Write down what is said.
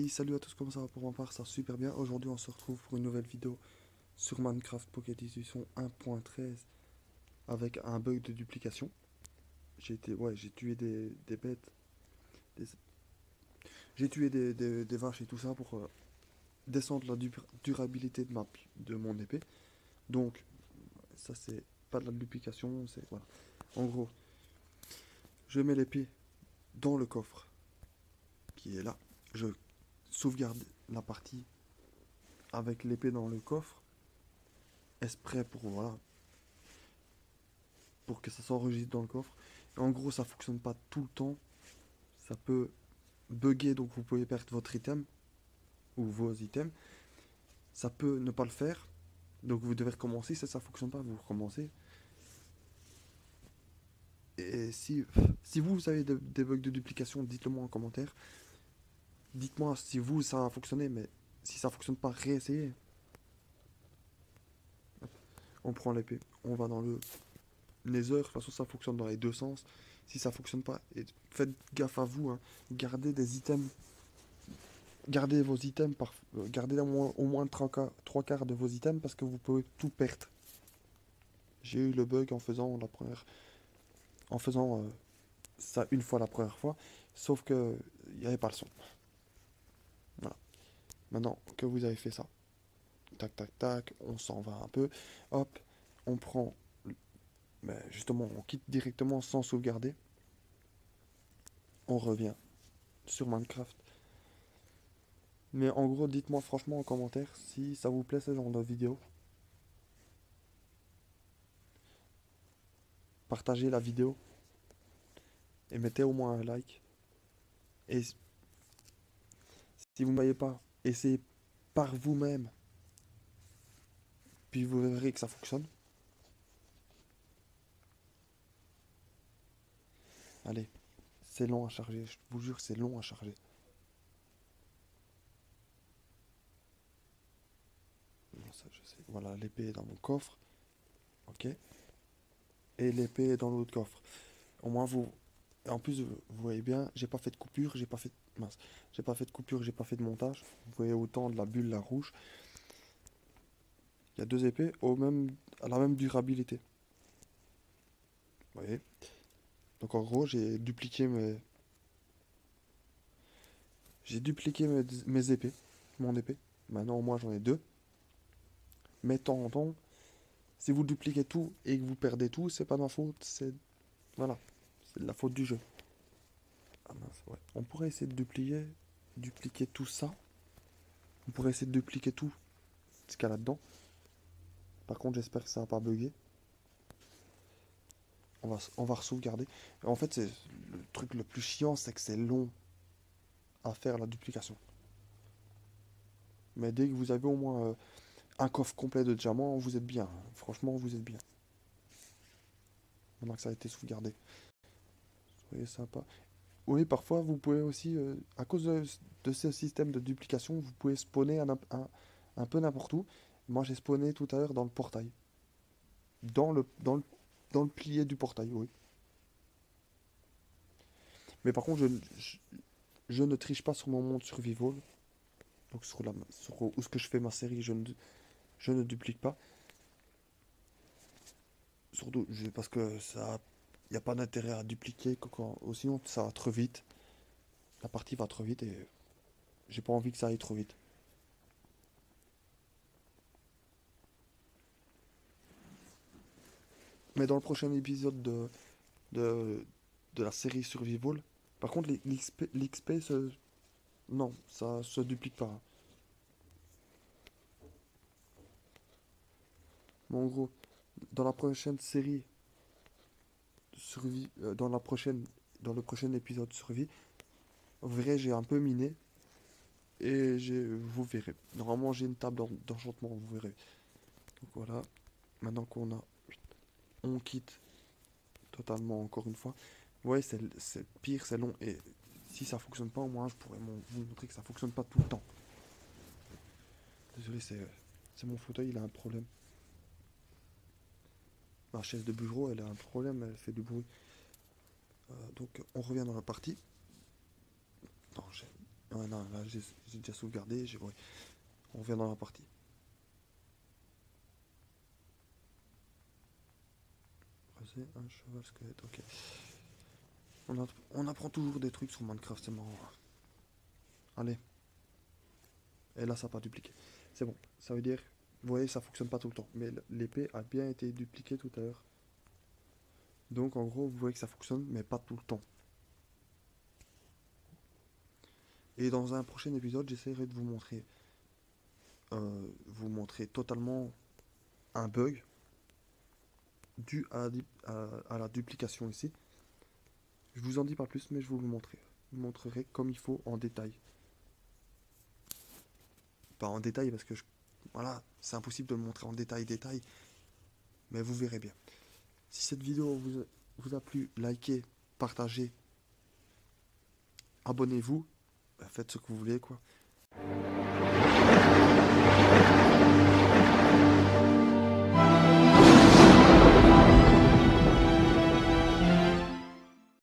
Oui, salut à tous, comment ça va pour ma part? Ça va super bien. Aujourd'hui, on se retrouve pour une nouvelle vidéo sur Minecraft Pocket Edition 1.13 avec un bug de duplication. J'ai tué des bêtes, des- j'ai tué des vaches et tout ça pour descendre la durabilité de mon épée. Donc, ça c'est pas de la duplication, c'est voilà. En gros, je mets l'épée dans le coffre qui est là. Je sauvegarde la partie avec l'épée dans le coffre, exprès pour voilà, pour que ça s'enregistre dans le coffre. Et en gros, ça fonctionne pas tout le temps. Ça peut bugger, donc vous pouvez perdre votre item ou vos items. Ça peut ne pas le faire, donc vous devez recommencer. Si ça fonctionne pas, vous recommencez. Et si vous avez des bugs de duplication, dites-le moi en commentaire. Dites-moi si vous ça a fonctionné, mais si ça fonctionne pas, réessayez. On prend l'épée, on va dans le Nether. De toute façon, ça fonctionne dans les deux sens. Si ça fonctionne pas, et faites gaffe à vous, hein. Gardez des items. Gardez vos items, gardez au moins trois quarts de vos items parce que vous pouvez tout perdre. J'ai eu le bug en faisant ça une fois la première fois, sauf que il n'y avait pas le son. Voilà. Maintenant que vous avez fait ça, tac tac tac, on s'en va un peu, hop, on prend, justement, on quitte directement sans sauvegarder, on revient sur Minecraft. Mais en gros, dites-moi franchement en commentaire si ça vous plaît ce genre de vidéo. Partagez la vidéo et mettez au moins un like. Et si vous ne voyez pas, essayez par vous-même. Puis vous verrez que ça fonctionne. Allez, c'est long à charger. Je vous jure, c'est long à charger. Non, ça, je sais. Voilà, l'épée est dans mon coffre. Ok. Et l'épée est dans l'autre coffre. Au moins, vous. En plus, vous voyez bien, j'ai pas fait de coupure, j'ai pas fait. Mince. J'ai pas fait de coupure, j'ai pas fait de montage. Vous voyez autant de la bulle, la rouge. Il y a deux épées à la même durabilité. Vous voyez. Donc en gros, j'ai dupliqué mes épées, mon épée. Maintenant, au moins, j'en ai deux. Mais de temps en temps, si vous dupliquez tout et que vous perdez tout, c'est pas de ma faute. Voilà, c'est de la faute du jeu. Ah mince, ouais. On pourrait essayer de dupliquer tout ça. On pourrait essayer de dupliquer tout ce qu'il y a là-dedans. Par contre, j'espère que ça va pas bugger. On va sauvegarder. En fait, c'est le truc le plus chiant, c'est que c'est long à faire la duplication. Mais dès que vous avez au moins un coffre complet de diamants, vous êtes bien. Franchement, vous êtes bien. Maintenant que ça a été sauvegardé. Soyez sympa. Oui, parfois, vous pouvez aussi, à cause de ce système de duplication, vous pouvez spawner un peu n'importe où. Moi, j'ai spawné tout à l'heure dans le portail. Dans le, dans le, dans le pilier du portail, oui. Mais par contre, je ne triche pas sur mon monde survival. Donc, sur où ce que je fais ma série, je ne duplique pas. Surtout, parce que ça. Il n'y a pas d'intérêt à dupliquer, sinon ça va trop vite. La partie va trop vite et j'ai pas envie que ça aille trop vite. Mais dans le prochain épisode de, de la série Survival, par contre, l'XP non, ça se duplique pas. Mais en gros, dans la prochaine série de survie, dans le prochain épisode survie, vous verrez, j'ai un peu miné et vous verrez. Normalement, j'ai une table d'enchantement, vous verrez. Donc voilà, maintenant on quitte totalement encore une fois. Ouais, c'est pire, c'est long et si ça fonctionne pas, au moins je pourrais vous montrer que ça fonctionne pas tout le temps. Désolé, c'est mon fauteuil, il a un problème. Ma chaise de bureau, elle a un problème, elle fait du bruit. Donc on revient dans la partie. Non, Ouais, non, là j'ai déjà sauvegardé, ouais. On revient dans la partie. Raser un cheval squelette, ok. On apprend toujours des trucs sur Minecraft, c'est marrant. Allez, et là ça n'a pas dupliqué. C'est bon, ça veut dire, vous voyez, ça fonctionne pas tout le temps. Mais l'épée a bien été dupliquée tout à l'heure. Donc en gros, vous voyez que ça fonctionne, mais pas tout le temps. Et dans un prochain épisode, j'essaierai de vous montrer totalement un bug dû à la duplication ici. Je vous en dis pas plus, mais je vous le montrerai. Je vous montrerai comme il faut en détail. Pas en détail parce que voilà, c'est impossible de le montrer en détail, mais vous verrez bien. Si cette vidéo vous a plu, likez, partagez, abonnez-vous, faites ce que vous voulez quoi.